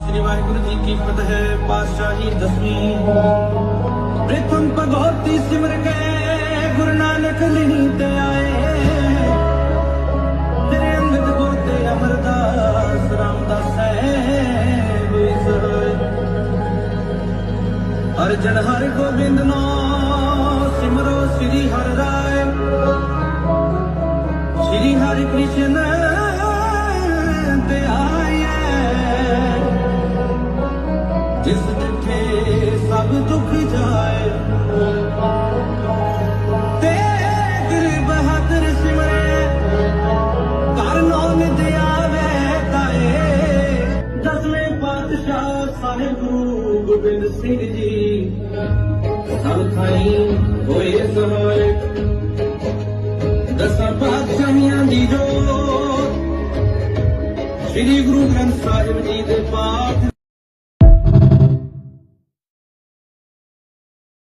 श्री वाहिगुरु जी की फतह पातशाही दसवीं। प्रथम भगवती सिमर के गुरु नानक लिनी ते आए। तेरे अंगद गोते अमरदास रामदास साहेब सहाय। अर्जन हर गोबिंद नो सिमरो श्री हर राय। श्री हरि कृष्ण ते आए। जिस दिखे सब दुख जाए। तेरे बहादुर सिमरे कर नौन दिया वे ताए। दसवें पातशाह साहिब गुरु गोबिंद सिंह जी सब थाई होए सहाय। दसां पातशाहियां दी जोत श्री गुरु ग्रंथ साहिब जी दे पाठ